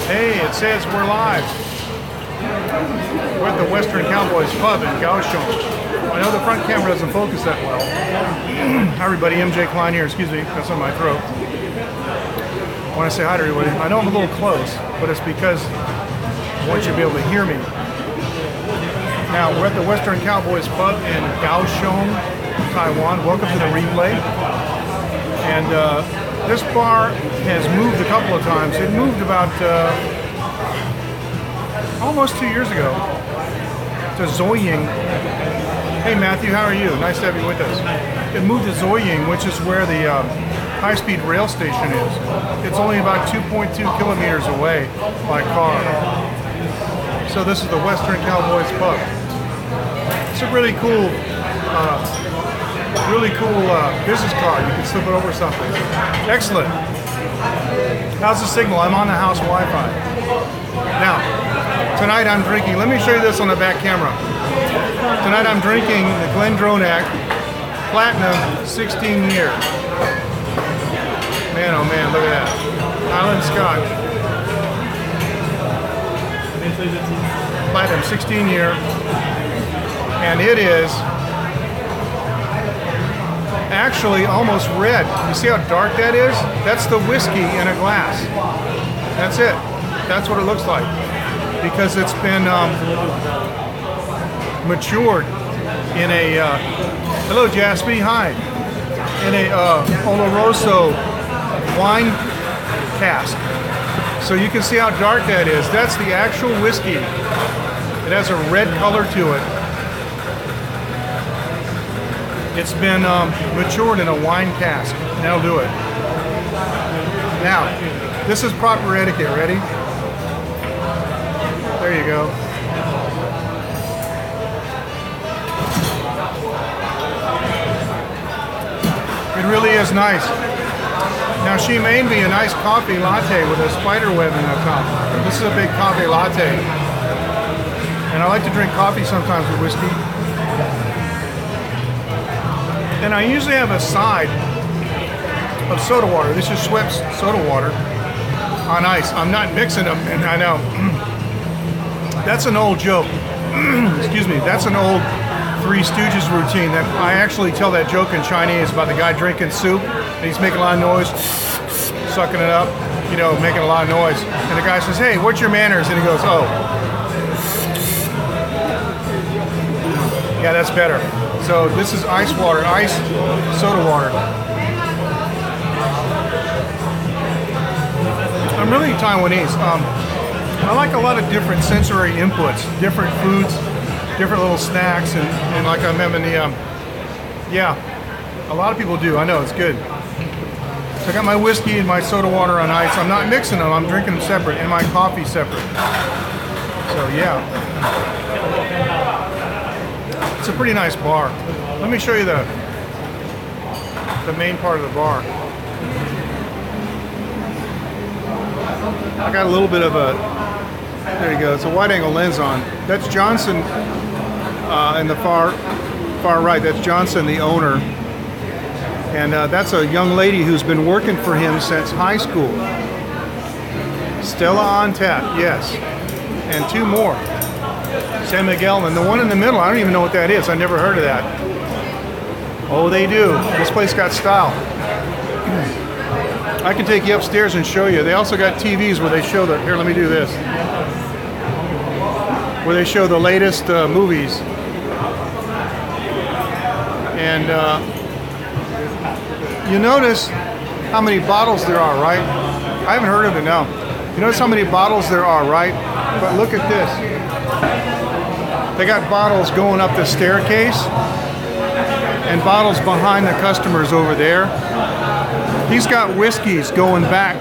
Hey, it says we're live. We're at the Western Cowboys Pub in Kaohsiung. I know the front camera doesn't focus that well. Hi everybody, MJ Klein here. Excuse me, got some in my throat. I want to say hi to everybody. I know I'm a little close, but it's because I want you to be able to hear me. Now, we're at the Western Cowboys Pub in Kaohsiung, Taiwan. Welcome to the replay. And this bar has moved a couple of times. It moved about almost 2 years ago to Zoying. Hey Matthew, how are you? Nice to have you with us. It moved to Zoying, which is where the high-speed rail station is. It's only about 2.2 kilometers away by car. So this is the Western Cowboys Pub. It's a really cool business card. You can slip it over something. Excellent. How's the signal? I'm on the house Wi-Fi. Now, tonight I'm drinking. Let me show you this on the back camera. Tonight I'm drinking the Glendronach Platinum 16 year. Man, oh man, look at that. Highland Scotch. Platinum 16 year. And it is actually almost red. You see how dark that is? That's the whiskey in a glass. That's it. That's what it looks like. Because it's been matured in a, hello Jaspy, hi. In a Oloroso wine cask. So you can see how dark that is. That's the actual whiskey. It has a red color to it. It's been matured in a wine cask. That'll do it. Now, this is proper etiquette. Ready? There you go. It really is nice. Now, she made me a nice coffee latte with a spider web in the top. This is a big coffee latte. And I like to drink coffee sometimes with whiskey. And I usually have a side of soda water. This is Schweppes soda water on ice. I'm not mixing them, and I know. That's an old joke. Excuse me. That's an old Three Stooges routine. That I actually tell that joke in Chinese about the guy drinking soup, and he's making a lot of noise, sucking it up, you know, making a lot of noise. And the guy says, "Hey, what's your manners?" And he goes, "Oh. Yeah, that's better." So this is ice water, ice soda water. I'm really Taiwanese. I like a lot of different sensory inputs, different foods, different little snacks, and like I'm having the, yeah, a lot of people do. I know, it's good. So I got my whiskey and my soda water on ice. I'm not mixing them, I'm drinking them separate, and my coffee separate. So yeah. It's a pretty nice bar. Let me show you the main part of the bar. I got a little bit of a, there you go, it's a wide angle lens on. That's Johnson in the far right. That's Johnson, the owner. And that's a young lady who's been working for him since high school. Stella on tap, yes. And two more. San Miguel, and the one in the middle, I don't even know what that is. I never heard of that. Oh, they do. This place got style. I can take you upstairs and show you. They also got TVs where they show the, here, let me do this. Where they show the latest movies. And you notice how many bottles there are, right? I haven't heard of it now. You notice how many bottles there are, right? But look at this. They got bottles going up the staircase and bottles behind the customers over there. He's got whiskeys going back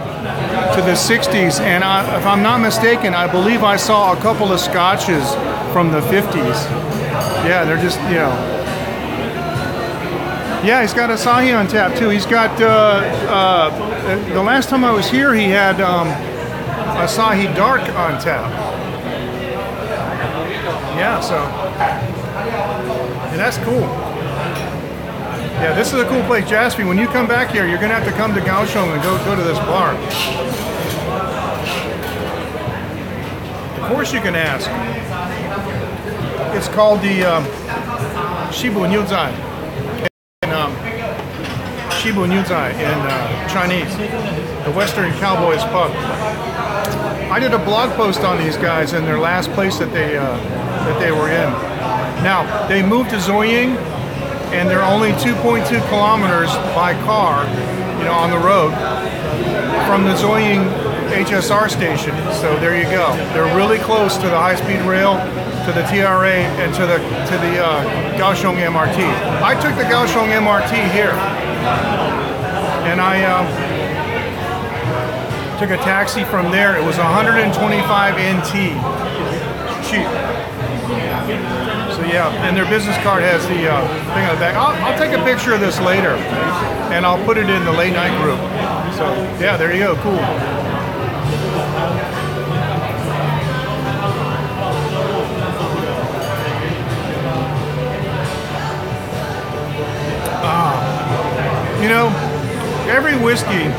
to the 60s, and if I'm not mistaken, I believe I saw a couple of scotches from the 50s. Yeah, they're just, you know. Yeah, he's got Asahi on tap too. He's got, the last time I was here, he had Asahi Dark on tap. Yeah, so, and that's cool. Yeah, this is a cool place. Jaspy, when you come back here, you're going to have to come to Kaohsiung and go to this bar. Of course you can ask. It's called the Shibu Nyuzai. Shibu Nyuzai in Chinese. The Western Cowboys Pub. I did a blog post on these guys in their last place that they were in. Now, they moved to Zoying, and they're only 2.2 kilometers by car, you know, on the road from the Zoying HSR station. So there you go. They're really close to the high-speed rail, to the TRA, and to the Kaohsiung MRT. I took the Kaohsiung MRT here, and I took a taxi from there. It was 125 NT. Cheap. So yeah, and their business card has the thing on the back. I'll take a picture of this later, and I'll put it in the late night group. So yeah, there you go. Cool. You know, every whiskey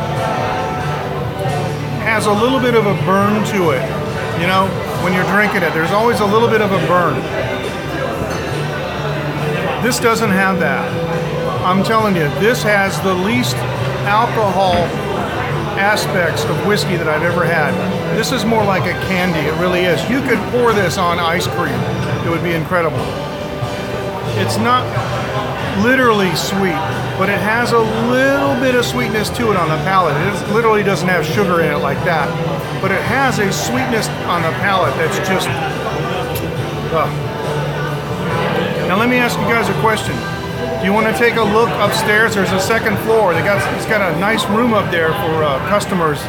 has a little bit of a burn to it. You know, when you're drinking it, there's always a little bit of a burn. This doesn't have that. I'm telling you, this has the least alcohol aspects of whiskey that I've ever had. This is more like a candy, it really is. You could pour this on ice cream. It would be incredible. It's not literally sweet, but it has a little bit of sweetness to it on the palate. It literally doesn't have sugar in it like that, but it has a sweetness on the palate that's just... Now let me ask you guys a question. Do you want to take a look upstairs? There's a second floor. It's got a nice room up there for customers.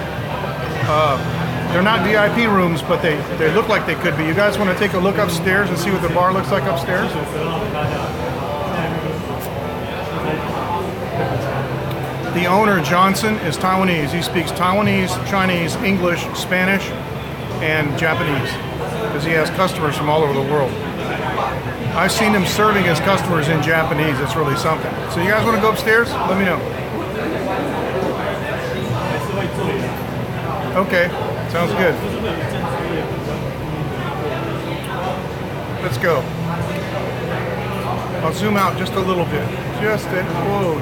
They're not VIP rooms, but they look like they could be. You guys want to take a look upstairs and see what the bar looks like upstairs? The owner, Johnson, is Taiwanese. He speaks Taiwanese, Chinese, English, Spanish, and Japanese, because he has customers from all over the world. I've seen him serving his customers in Japanese. It's really something. So you guys want to go upstairs? Let me know. Okay, sounds good. Let's go. I'll zoom out just a little bit. Just a, whoa.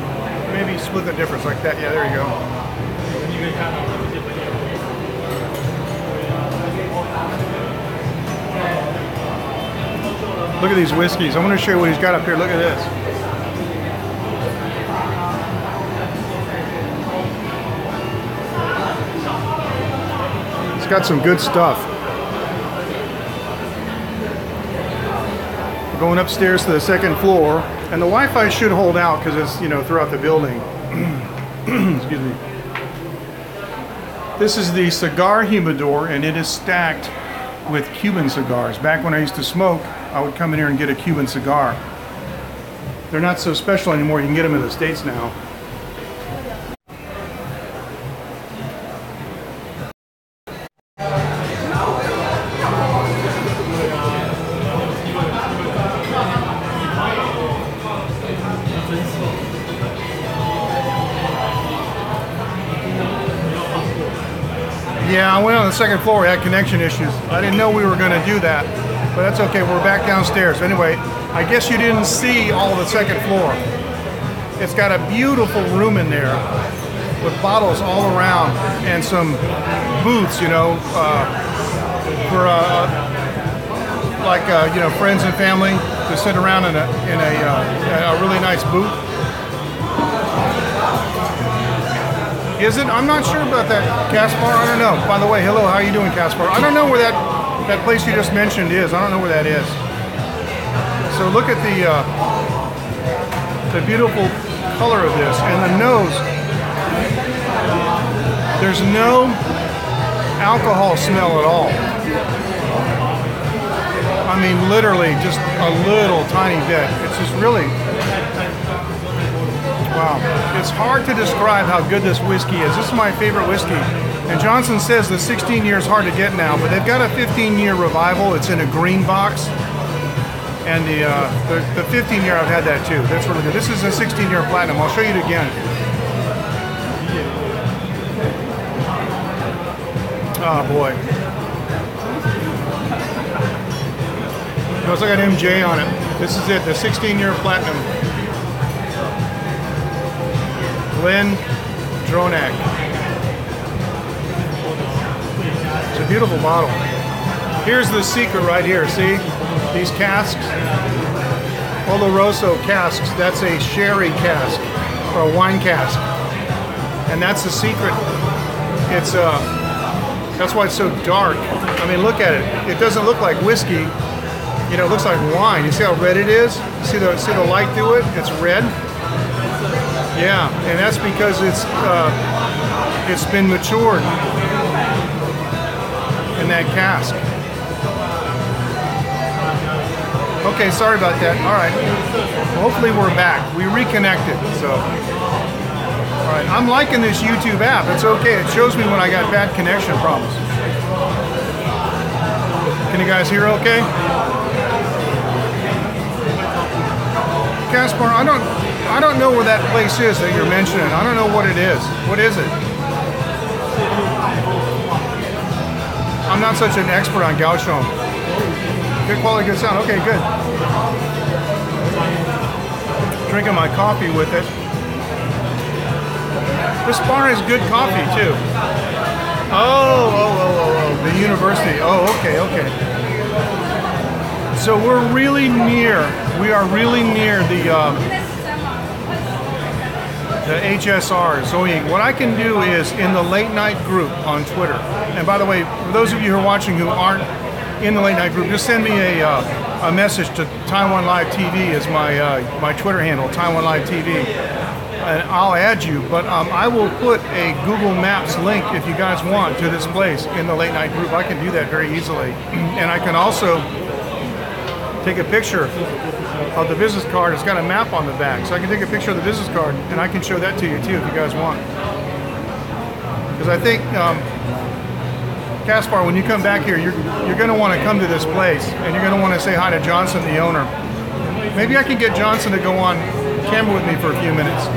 Maybe split the difference like that. Yeah, there you go. Look at these whiskeys. I want to show you what he's got up here. Look at this. He's got some good stuff. We're going upstairs to the second floor, and the Wi-Fi should hold out because it's, you know, throughout the building. Excuse me. This is the cigar humidor, and it is stacked with Cuban cigars. Back when I used to smoke, I would come in here and get a Cuban cigar. They're not so special anymore. You can get them in the States now. Yeah, I went on the second floor. We had connection issues. I didn't know we were going to do that, but that's okay. We're back downstairs. Anyway, I guess you didn't see all the second floor. It's got a beautiful room in there with bottles all around and some booths, you know, for you know, friends and family to sit around in a really nice booth. Is it? I'm not sure about that, Caspar. I don't know. By the way, hello, how are you doing, Caspar? I don't know where that place you just mentioned is. I don't know where that is. So look at the beautiful color of this, and the nose. There's no alcohol smell at all. I mean, literally just a little tiny bit. It's just really... Wow. It's hard to describe how good this whiskey is. This is my favorite whiskey. And Johnson says the 16 year is hard to get now, but they've got a 15-year revival. It's in a green box. And the 15-year, I've had that too. That's really good. This is a 16-year platinum. I'll show you it again. Oh boy. Also got MJ on it. This is it, the 16-year platinum. Glenn Dronak. It's a beautiful bottle. Here's the secret right here, see? These casks, Oloroso casks, that's a sherry cask, or a wine cask. And that's the secret. It's, that's why it's so dark. I mean, look at it. It doesn't look like whiskey. You know, it looks like wine. You see how red it is? See the light through it? It's red. Yeah, and that's because it's been matured in that cask. Okay, sorry about that. All right. Well, hopefully we're back. We reconnected. So, all right. I'm liking this YouTube app. It's okay. It shows me when I got bad connection problems. Can you guys hear okay? Caspar, I don't know where that place is that you're mentioning. I don't know what it is. What is it? I'm not such an expert on gauchon. Good quality, good sound. Okay, good. Drinking my coffee with it. This bar has good coffee too. Oh, the university. Oh, okay. So we're really near. We are really near the HSR. So what I can do is in the late night group on Twitter. And by the way, for those of you who are watching who aren't in the late night group, just send me a message to Taiwan Live TV is my Twitter handle, Taiwan Live TV, and I'll add you. But I will put a Google Maps link if you guys want to this place in the late night group. I can do that very easily, and I can also take a picture of the business card. It's got a map on the back, so I can take a picture of the business card and I can show that to you too if you guys want. Because I think, Caspar, when you come back here, you're going to want to come to this place and you're going to want to say hi to Johnson, the owner. Maybe I can get Johnson to go on camera with me for a few minutes.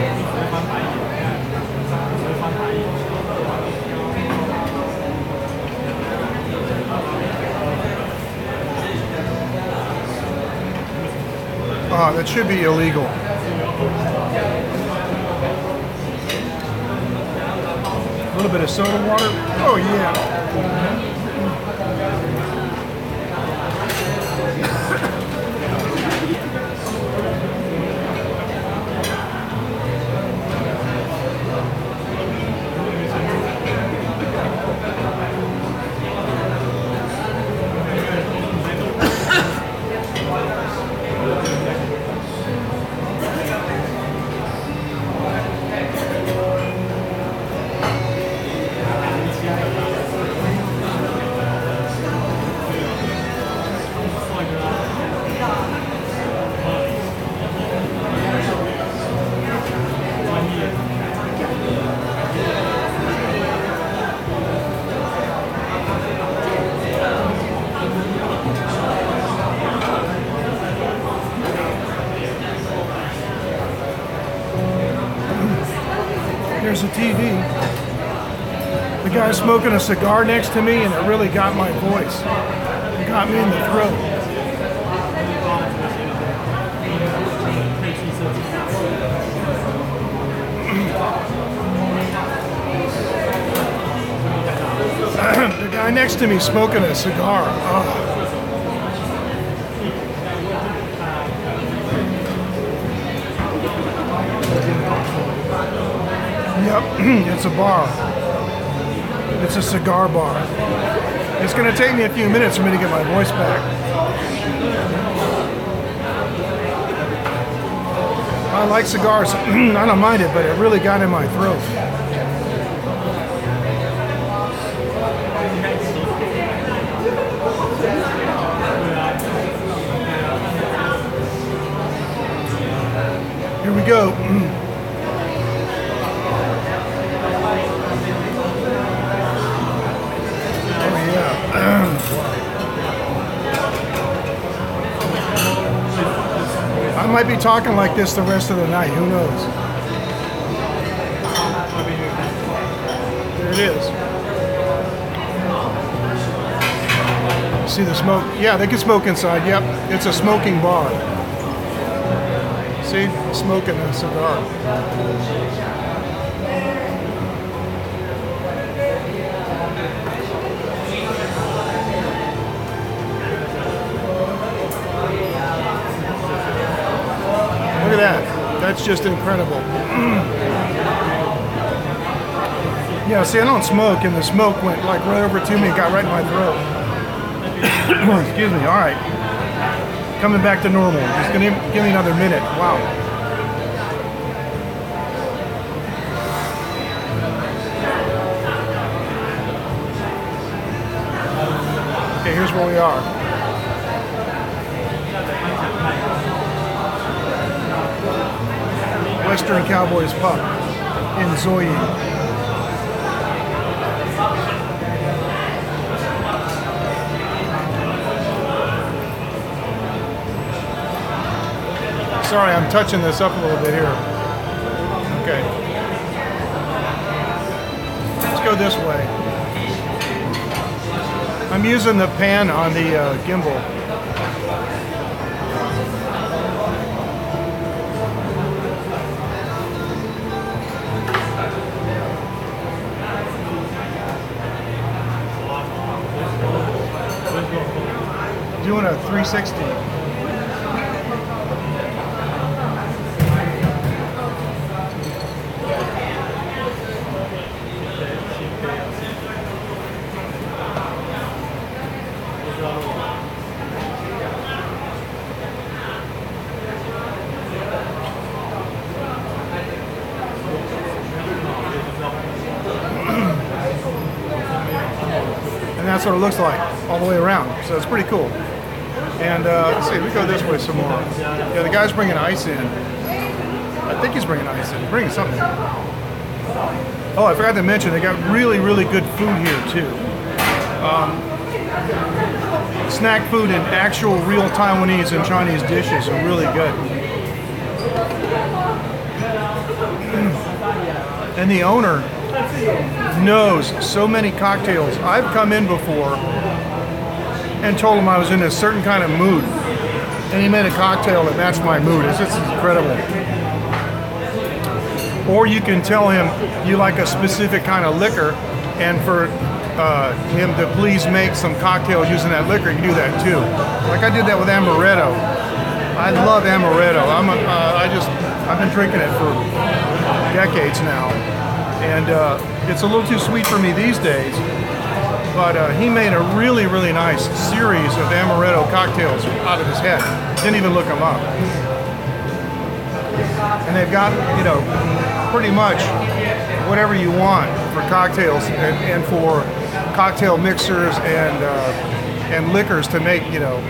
That should be illegal. A little bit of soda water. Oh yeah. There's a TV. The guy's smoking a cigar next to me, and it really got my voice. It got me in the throat. The guy next to me smoking a cigar. Oh. Yep, it's a bar. It's a cigar bar. It's going to take me a few minutes for me to get my voice back. I like cigars. I don't mind it, but it really got in my throat. Here we go. I might be talking like this the rest of the night. Who knows? There it is. See the smoke? Yeah, they can smoke inside. Yep, it's a smoking bar. See, smoking a cigar. Look at that. That's just incredible. Yeah, see, I don't smoke, and the smoke went like right over to me, got right in my throat. Excuse me. All right. Coming back to normal. Just gonna give me another minute. Wow. Okay, here's where we are. Western Cowboys Pub in Zoyi. Sorry, I'm touching this up a little bit here. Okay. Let's go this way. I'm using the pan on the gimbal. Doing a 360. And that's what it looks like all the way around. So it's pretty cool. And let's see, we go this way some more. Yeah, the guy's bringing ice in. I think he's bringing ice in. He's bringing something. Oh, I forgot to mention, they got really, really good food here too. Snack food and actual real Taiwanese and Chinese dishes are really good. And the owner knows so many cocktails. I've come in before and told him I was in a certain kind of mood, and he made a cocktail that matched my mood. It's just incredible. Or you can tell him you like a specific kind of liquor, and for him to please make some cocktails using that liquor, you do that too. Like I did that with amaretto. I love amaretto. I've been drinking it for decades now, and it's a little too sweet for me these days. But he made a really, really nice series of amaretto cocktails out of his head. Didn't even look them up. And they've got, you know, pretty much whatever you want for cocktails and for cocktail mixers and liquors to make, you know,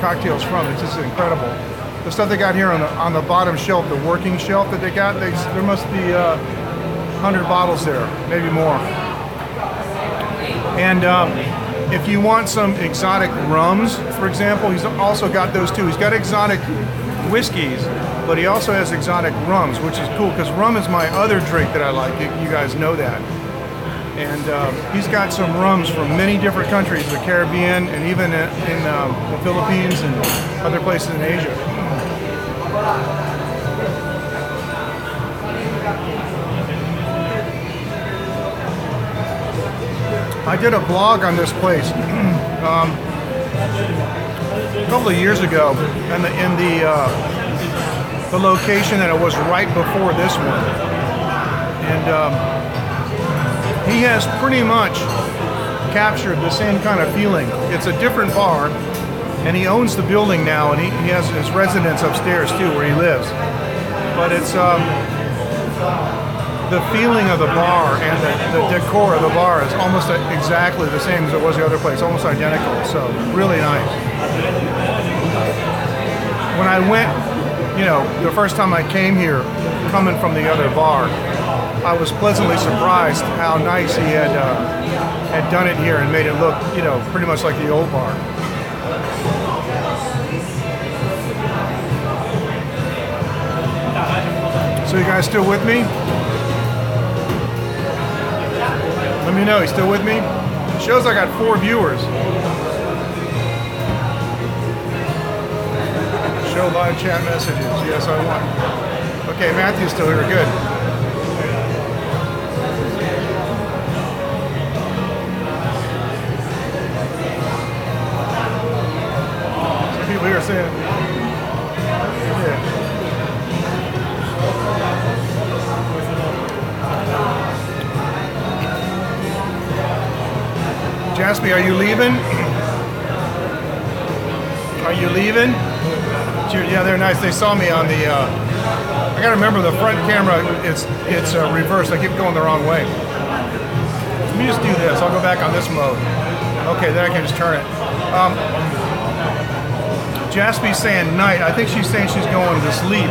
cocktails from. It's just incredible. The stuff they got here on the bottom shelf, the working shelf that they got, there must be 100 bottles there, maybe more. And if you want some exotic rums, for example, he's also got those too. He's got exotic whiskeys, but he also has exotic rums, which is cool because rum is my other drink that I like. You guys know that. And he's got some rums from many different countries, the Caribbean and even in the Philippines and other places in Asia. I did a blog on this place a couple of years ago, and in the location that it was right before this one. And he has pretty much captured the same kind of feeling. It's a different bar, and he owns the building now, and he has his residence upstairs too, where he lives. But it's the feeling of the bar and the decor of the bar is almost exactly the same as it was the other place, almost identical. So really nice. When I went, you know, the first time I came here, coming from the other bar, I was pleasantly surprised how nice he had done it here and made it look, you know, pretty much like the old bar. So you guys still with me? Let me know, you still with me? It shows I got 4 viewers. Show live chat messages. Yes, I want. Okay, Matthew's still here. Good. Some people here saying, yeah. Jasper, are you leaving? Are you leaving? Yeah, they're nice. They saw me on the. I gotta remember the front camera. It's reversed. I keep going the wrong way. Let me just do this. I'll go back on this mode. Okay, then I can just turn it. Jaspy's saying night. I think she's saying she's going to sleep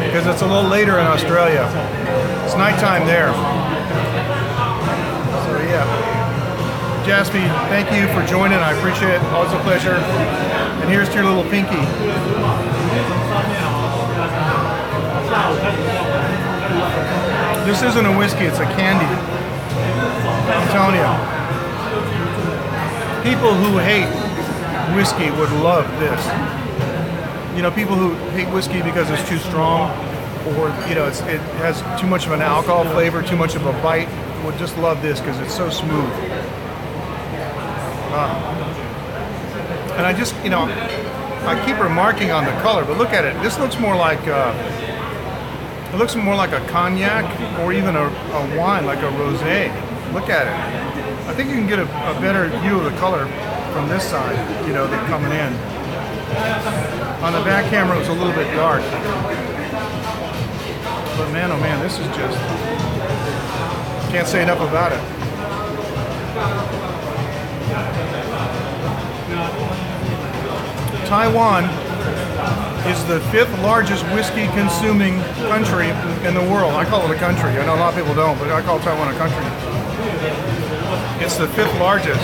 because it's a little later in Australia. It's nighttime there. So yeah. Jaspy, thank you for joining. I appreciate it. Always a pleasure. And here's to your little pinky. This isn't a whiskey, it's a candy. I'm telling you. People who hate whiskey would love this. You know, people who hate whiskey because it's too strong, or you know, it has too much of an alcohol flavor, too much of a bite, would just love this because it's so smooth. And I just, you know, I keep remarking on the color, but look at it. This looks more like it looks more like a cognac or even a wine, like a rosé. Look at it. I think you can get a better view of the color from this side, you know, than coming in. On the back camera, it was a little bit dark. But man, oh man, this is just, can't say enough about it. Taiwan is the 5th largest whiskey consuming country in the world. I call it a country. I know a lot of people don't, but I call Taiwan a country. It's the 5th largest.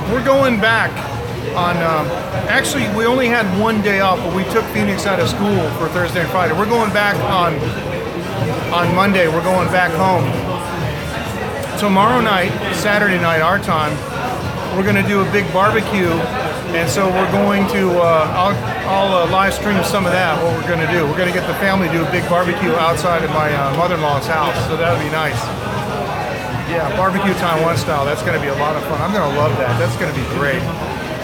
We're going back on, actually we only had one day off, but we took Phoenix out of school for Thursday and Friday. We're going back on Monday. We're going back home. Tomorrow night, Saturday night, our time, we're going to do a big barbecue, and so we're going to, I'll live stream some of that, what we're going to do. We're going to get the family to do a big barbecue outside of my mother-in-law's house, so that'll be nice. Yeah, barbecue Taiwan style, that's going to be a lot of fun. I'm going to love that. That's going to be great.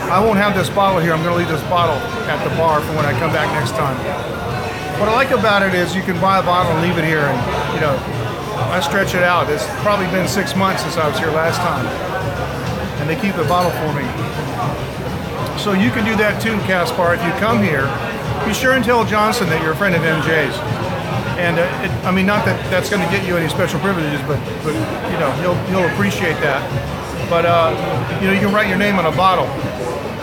I won't have this bottle here. I'm going to leave this bottle at the bar for when I come back next time. What I like about it is you can buy a bottle and leave it here, and, you know, I stretch it out. It's probably been 6 months since I was here last time. And they keep the bottle for me. So you can do that too, Caspar. If you come here, be sure and tell Johnson that you're a friend of MJ's. And I mean, not that that's going to get you any special privileges, but you know, he'll appreciate that. But you know, you can write your name on a bottle.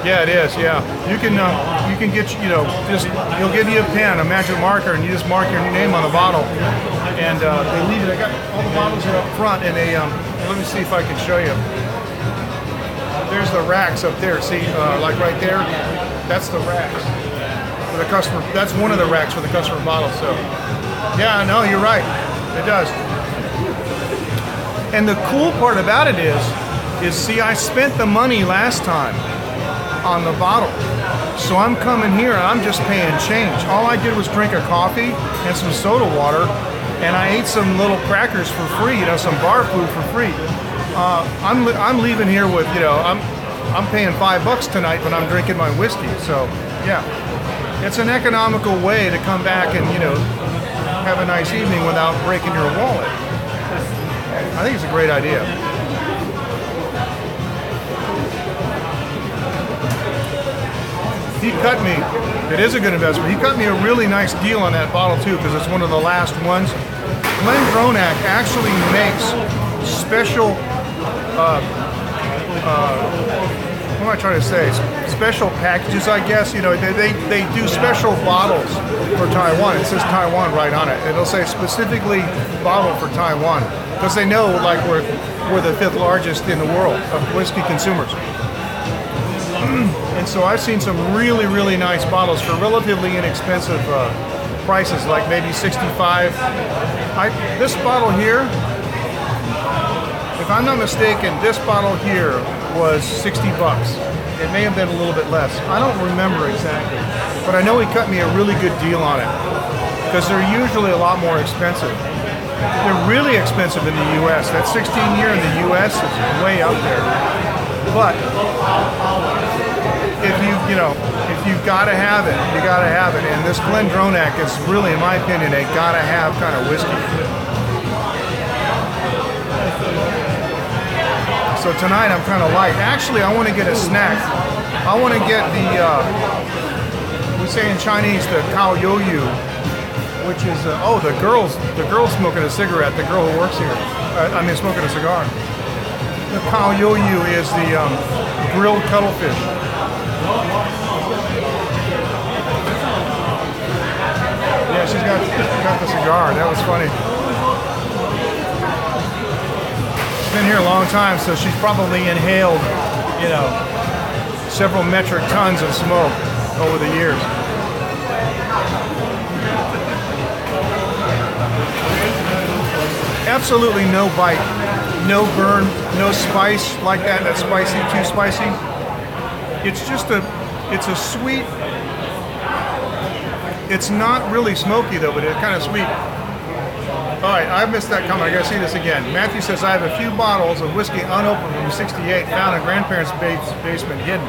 Yeah, it is. Yeah, you can get, you know, just he'll give you a pen, a magic marker, and you just mark your name on the bottle. And they leave it. I got all the bottles are up front, and they let me see if I can show you. There's the racks up there. See, like right there, that's the racks for the customer. That's one of the racks for the customer bottles. So, yeah, no, you're right. It does. And the cool part about it is see, I spent the money last time on the bottle. So I'm coming here and I'm just paying change. All I did was drink a coffee and some soda water, and I ate some little crackers for free, you know, some bar food for free. I'm leaving here with, you know, I'm paying $5 tonight when I'm drinking my whiskey. So yeah, it's an economical way to come back and, you know, have a nice evening without breaking your wallet. I think it's a great idea. He cut me, it is a good investment. He cut me a really nice deal on that bottle too, because it's one of the last ones. Glenn Gronak actually makes special, what am I trying to say? Special packages, I guess. You know, they do special bottles for Taiwan. It says Taiwan right on it. It'll say specifically bottled for Taiwan, because they know, like, we're the 5th largest in the world of whiskey consumers. And so I've seen some really, really nice bottles for relatively inexpensive prices, like maybe 65. This bottle here, if I'm not mistaken, this bottle here was $60. It may have been a little bit less. I don't remember exactly, but I know he cut me a really good deal on it because they're usually a lot more expensive. They're really expensive in the U.S. That 16 year in the U.S. is way up there. But if you've got to have it, you got to have it. And this Glendronach is really, in my opinion, a gotta have kind of whiskey. So tonight I'm kind of light. Actually, I want to get a snack. I want to get we say in Chinese the Kao Yoyu, which is the girl's smoking a cigarette. The girl who works here, smoking a cigar. The Kao Yoyu is the grilled cuttlefish. Yeah, she's got the cigar. That was funny. Been here a long time, so she's probably inhaled, several metric tons of smoke over the years. Absolutely no bite, no burn, no spice like that. That's spicy, too spicy. It's just it's a sweet. It's not really smoky though, but it's kind of sweet. All right, I missed that comment. I gotta see this again. Matthew says, I have a few bottles of whiskey unopened from 68 found in grandparents' basement hidden.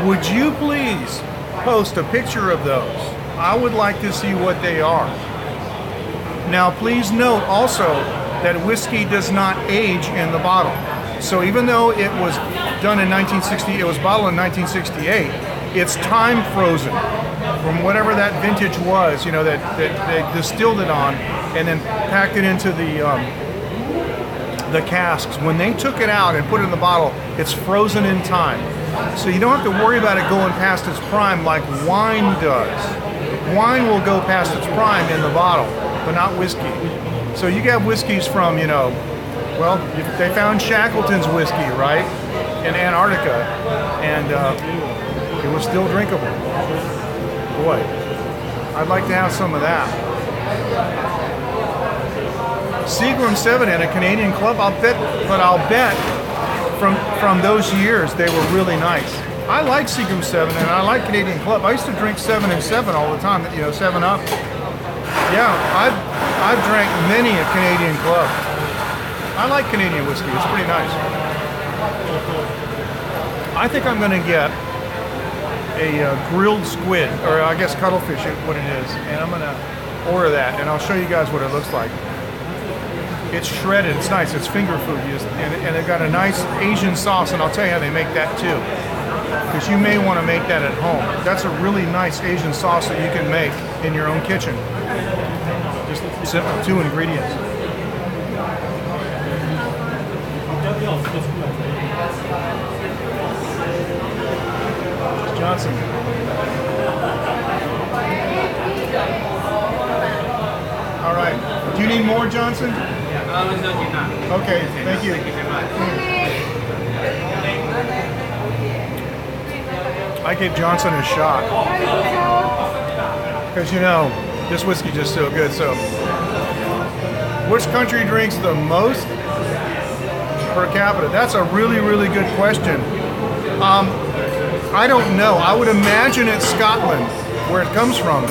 Would you please post a picture of those? I would like to see what they are. Now, please note also that whiskey does not age in the bottle. So even though it was done in 1960, it was bottled in 1968, it's time frozen from whatever that vintage was, that they distilled it on and then packed it into the casks. When they took it out and put it in the bottle, it's frozen in time. So you don't have to worry about it going past its prime like wine does. Wine will go past its prime in the bottle, but not whiskey. So you got whiskeys from, they found Shackleton's whiskey, right, in Antarctica, and it was still drinkable. Boy, I'd like to have some of that. Seagram 7 at a Canadian club, I'll bet from those years they were really nice. I like Seagram 7 and I like Canadian Club. I used to drink 7 and 7 all the time, 7 Up. Yeah, I've drank many a Canadian Club. I like Canadian whiskey, it's pretty nice. I think I'm gonna get a grilled squid, or I guess cuttlefish is what it is, and I'm gonna order that and I'll show you guys what it looks like. It's shredded, it's nice, it's finger food, and it got a nice Asian sauce, and I'll tell you how they make that too, because you may want to make that at home. That's a really nice Asian sauce that you can make in your own kitchen. Just simple, 2 ingredients. Johnson. All right. Do you need more, Johnson? Okay, thank you. I gave Johnson a shot because this whiskey just so good. So, which country drinks the most per capita? That's a really, really good question. I don't know. I would imagine it's Scotland, where it comes from,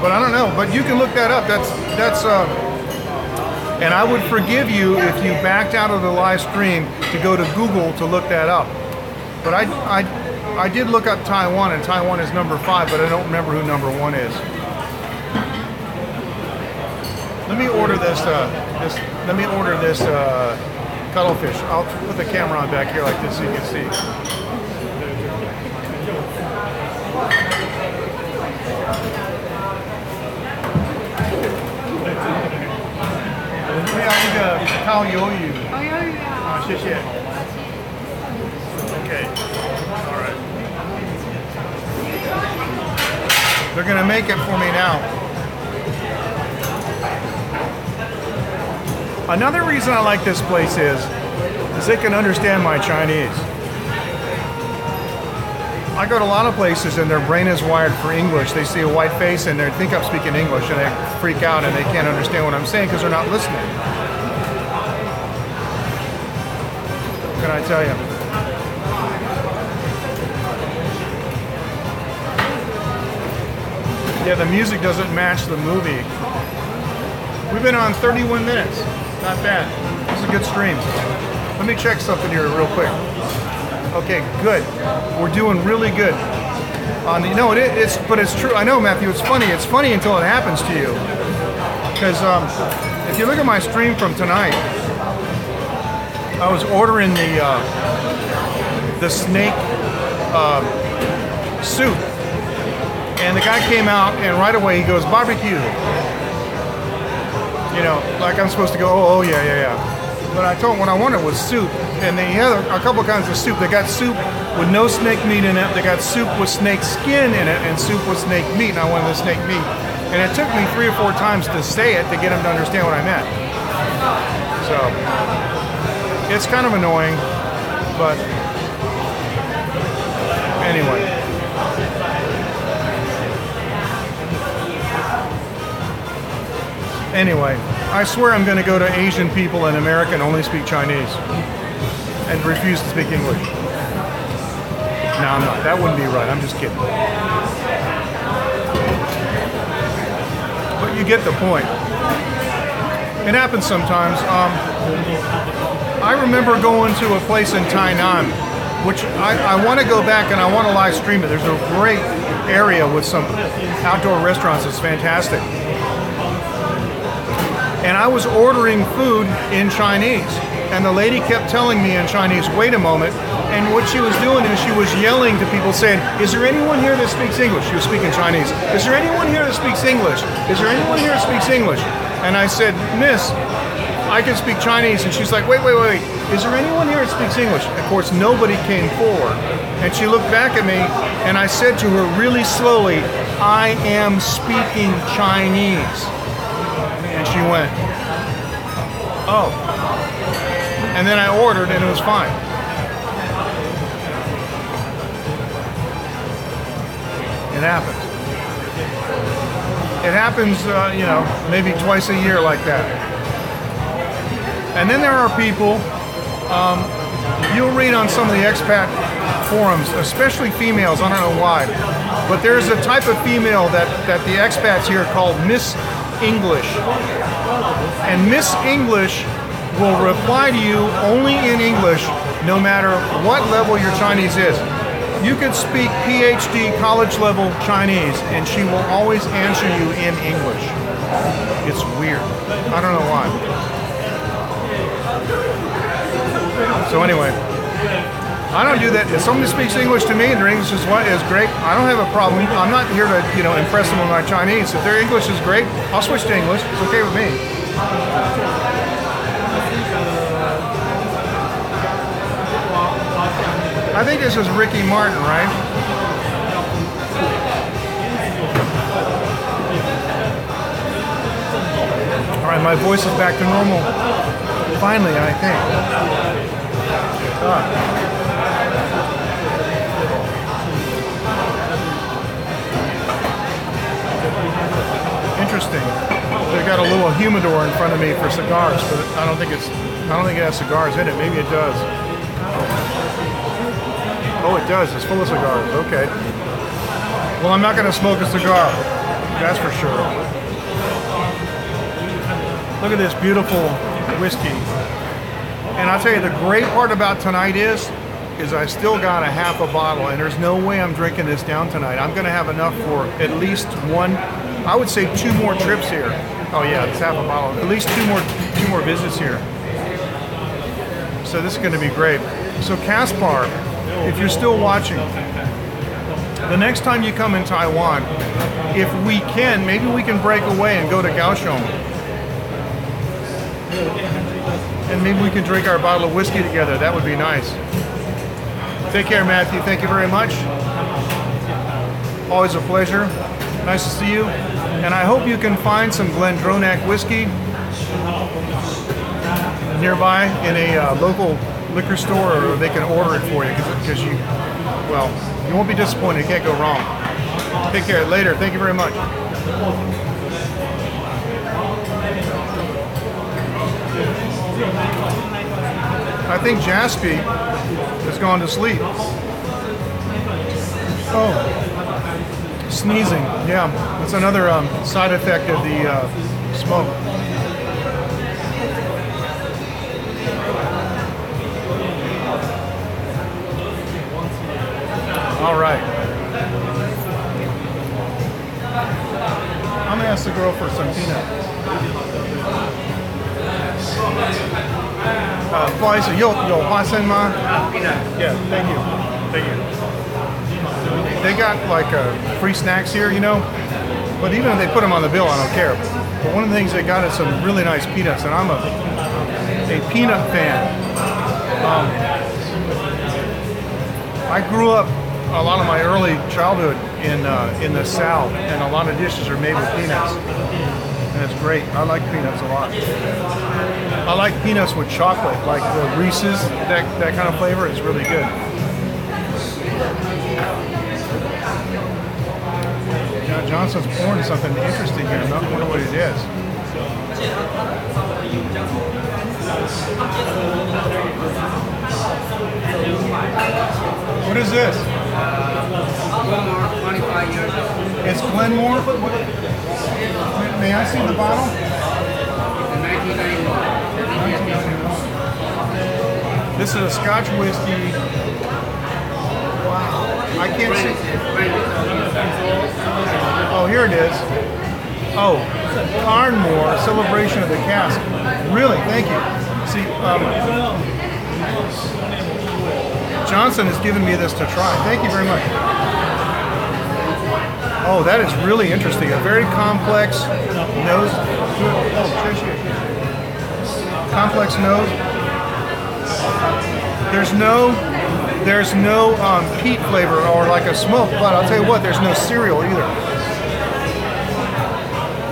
but I don't know. But you can look that up. And I would forgive you if you backed out of the live stream to go to Google to look that up. But I did look up Taiwan, and Taiwan is number 5, but I don't remember who number 1 is. Let me order this. Cuttlefish. I'll put the camera on back here like this so you can see. Kao Yoyu. Okay. All right. They're gonna make it for me now. Another reason I like this place is they can understand my Chinese. I go to a lot of places and their brain is wired for English. They see a white face and they think I'm speaking English and they freak out and they can't understand what I'm saying because they're not listening. What can I tell you? Yeah, the music doesn't match the movie. We've been on 31 minutes. Not bad. This is a good stream. Let me check something here real quick. Okay, good. We're doing really good. No, but it's true. I know, Matthew. It's funny. It's funny until it happens to you. Because if you look at my stream from tonight, I was ordering the snake soup, and the guy came out, and right away he goes, barbecue. You know, like I'm supposed to go, oh yeah. But I told him what I wanted was soup, and they had a couple kinds of soup. They got soup with no snake meat in it. They got soup with snake skin in it, and soup with snake meat, and I wanted the snake meat. And it took me 3 or 4 times to say it to get him to understand what I meant. So, it's kind of annoying, but anyway. Anyway, I swear I'm going to go to Asian people in America and only speak Chinese and refuse to speak English. No, I'm not. That wouldn't be right. I'm just kidding. But you get the point. It happens sometimes. I remember going to a place in Taiwan, which I want to go back and I want to live stream it. There's a great area with some outdoor restaurants. It's fantastic. And I was ordering food in Chinese, and the lady kept telling me in Chinese, wait a moment, and what she was doing is she was yelling to people saying, is there anyone here that speaks English? She was speaking Chinese. Is there anyone here that speaks English? Is there anyone here that speaks English? And I said, miss, I can speak Chinese. And she's like, wait. Is there anyone here that speaks English? Of course, nobody came forward. And she looked back at me, and I said to her really slowly, I am speaking Chinese. And she went, oh. And then I ordered and it was fine. It happens. It happens, you know, maybe twice a year like that. And then there are people, you'll read on some of the expat forums, especially females, I don't know why, but there's a type of female that the expats here called Miss English. And Miss English will reply to you only in English no matter what level your Chinese is. You could speak PhD college level Chinese and she will always answer you in English. It's weird. I don't know why. So anyway, I don't do that. If somebody speaks English to me and their English is great, I don't have a problem. I'm not here to, you know, impress them with my Chinese. If their English is great, I'll switch to English. It's okay with me. I think this is Ricky Martin, right? All right, my voice is back to normal. Finally, I think. Interesting. They've got a little humidor in front of me for cigars, but I don't think it has cigars in it. Maybe it does. Oh, it does. It's full of cigars. Okay. Well, I'm not going to smoke a cigar. That's for sure. Look at this beautiful whiskey. And I'll tell you, the great part about tonight is I still got a half a bottle, and there's no way I'm drinking this down tonight. I'm going to have enough for at least one, I would say 2 more trips here. Oh yeah, it's half a bottle. At least two more visits here. So this is going to be great. So Caspar, if you're still watching, the next time you come in Taiwan, if we can, maybe we can break away and go to Kaohsiung. And maybe we can drink our bottle of whiskey together. That would be nice. Take care, Matthew. Thank you very much. Always a pleasure. Nice to see you. And I hope you can find some Glendronach whiskey nearby in a local liquor store, or they can order it for you because you won't be disappointed. You can't go wrong. Take care. Later. Thank you very much. I think Jaspy has gone to sleep. Oh, Sneezing, yeah, that's another side effect of the smoke. All right. I'm gonna ask the girl for some peanut. 不好意思，有花生吗？ Peanut. Yeah, thank you. Thank you. They got like free snacks here, you know, but even if they put them on the bill, I don't care. But one of the things they got is some really nice peanuts, and I'm a peanut fan. I grew up a lot of my early childhood in the South, and a lot of dishes are made with peanuts, and it's great. I like peanuts a lot. I like peanuts with chocolate, like the Reese's, that kind of flavor. It's really good. Now Johnson's pouring something interesting here. I don't wonder what it is. What is this? Glenmore, 25 years old. It's Glenmore. May I see the bottle? 1991. This is a Scotch whiskey. Wow. I can't see. Oh, here it is. Oh, Carnmore, Celebration of the Cask. Really, thank you. See, Johnson has given me this to try. Thank you very much. Oh, that is really interesting. A very complex nose. Oh, complex nose. There's no peat flavor or like a smoke, but I'll tell you what, there's no cereal either.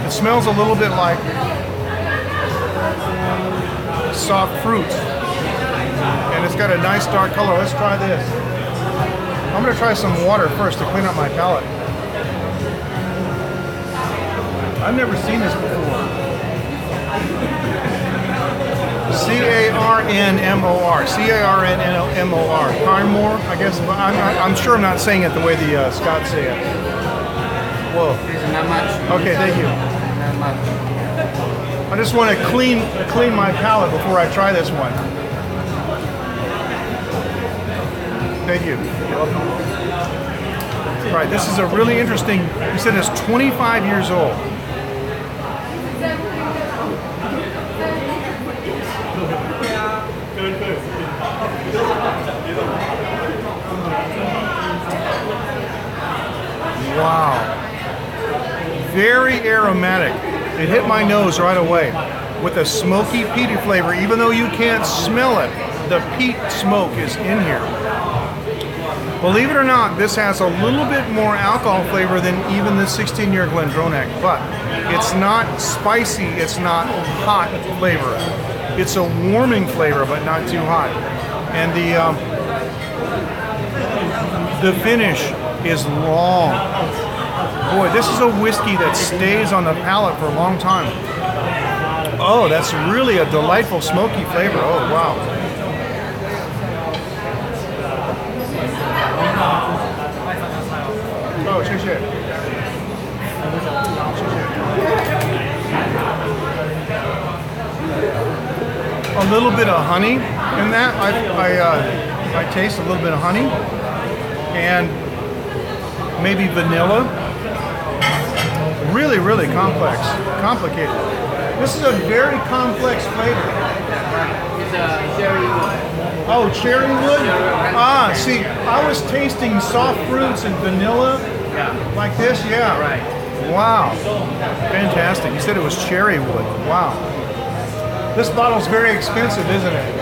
It smells a little bit like soft fruits, and it's got a nice dark color. Let's try this. I'm going to try some water first to clean up my palate. I've never seen this before. C-A-R-N-M-O-R. C-A-R-N-M-O-R. Carnmore, I guess. I'm sure I'm not saying it the way the Scots say it. Whoa. Not much. Okay, thank you. Not much. I just want to clean my palate before I try this one. Thank you. All right, this is a really interesting. You said it's 25 years old. Wow. Very aromatic. It hit my nose right away with a smoky, peaty flavor. Even though you can't smell it, the peat smoke is in here. Believe it or not, this has a little bit more alcohol flavor than even the 16-year Glendronach, but it's not spicy, it's not hot flavor. It's a warming flavor, but not too hot. And the finish is long. Boy, this is a whiskey that stays on the palate for a long time. Oh, that's really a delightful smoky flavor. Oh, wow. Oh, 谢谢. A little bit of honey in that. I taste a little bit of honey and maybe vanilla. Really, really complicated. This is a very complex flavor. It's a cherry wood. Oh, cherry wood? Ah, see, I was tasting soft fruits and vanilla. Yeah. Like this, yeah. Right. Wow. Fantastic. You said it was cherry wood. Wow. This bottle's very expensive, isn't it?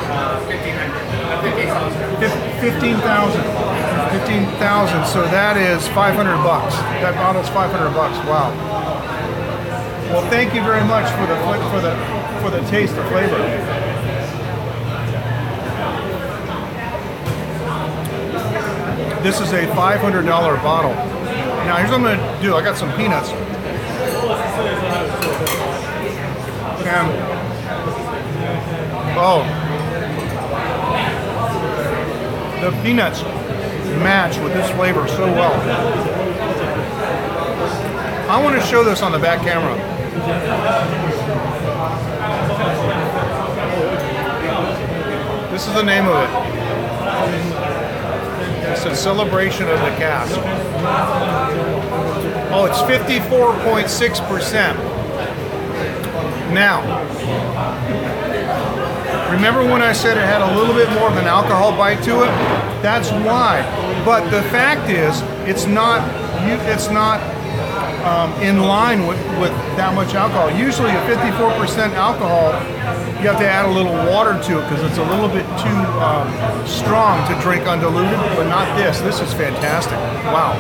15,000. 15,000. So that is 500 bucks. That bottle's 500 bucks. Wow. Well, thank you very much for the taste, the flavor. This is a $500 bottle. Now here's what I'm going to do. I got some peanuts. And, oh, the peanuts match with this flavor so well. I want to show this on the back camera. This is the name of it. It's a celebration of the cask. Oh, it's 54.6%. Now, remember when I said it had a little bit more of an alcohol bite to it? That's why. But the fact is, it's not in line with that much alcohol. Usually a 54% alcohol, you have to add a little water to it because it's a little bit too strong to drink undiluted, but not this. This is fantastic. Wow.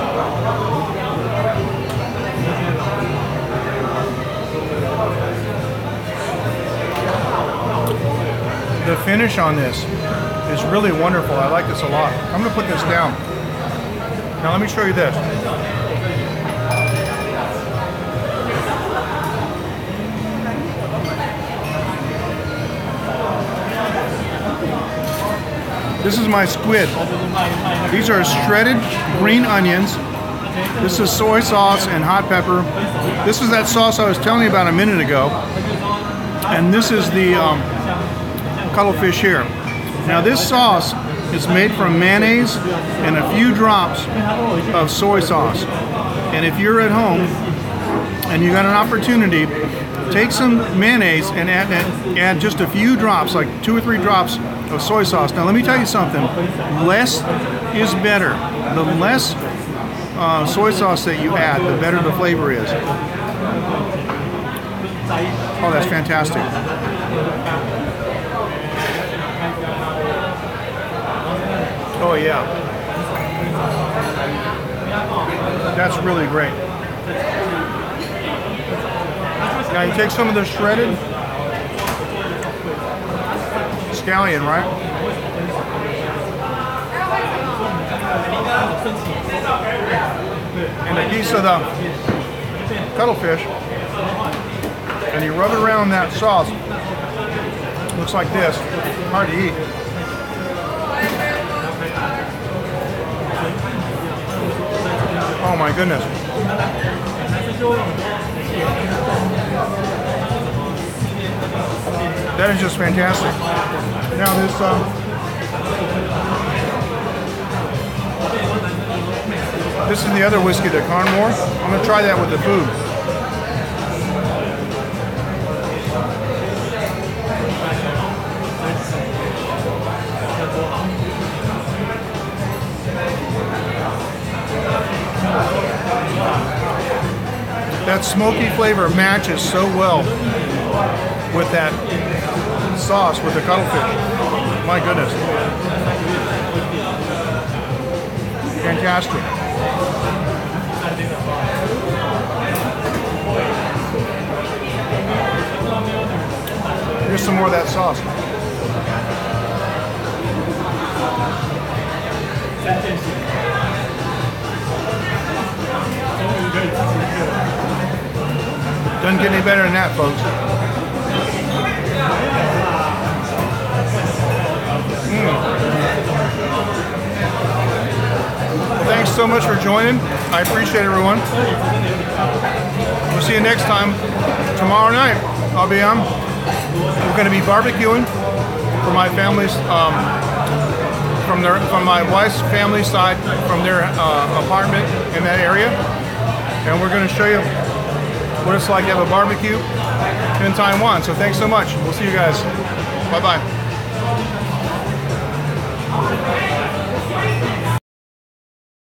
The finish on this is really wonderful. I like this a lot. I'm going to put this down. Now let me show you this. This is my squid. These are shredded green onions. This is soy sauce and hot pepper. This is that sauce I was telling you about a minute ago. And this is the cuttlefish here. Now this sauce is made from mayonnaise and a few drops of soy sauce. And if you're at home and you got an opportunity, take some mayonnaise and add just a few drops, like 2 or 3 drops of soy sauce. Now let me tell you something, less is better. The less soy sauce that you add, the better the flavor is. Oh, that's fantastic. Oh yeah. That's really great. Now you take some of the shredded scallion, right? And a piece of the cuttlefish, and you rub it around that sauce. Looks like this. Hard to eat. Oh my goodness. That is just fantastic. Now this is the other whiskey, the Carnmore. I'm going to try that with the food. That smoky flavor matches so well with that sauce, with the cuttlefish. My goodness. Fantastic. Here's some more of that sauce. Doesn't get any better than that, folks. Well, thanks so much for joining. I appreciate it, everyone. We'll see you next time. Tomorrow night, I'll be on. We're going to be barbecuing for my family's, from my wife's family side, from their apartment in that area, and we're going to show you what it's like to have a barbecue in Taiwan. So thanks so much. We'll see you guys. Bye-bye.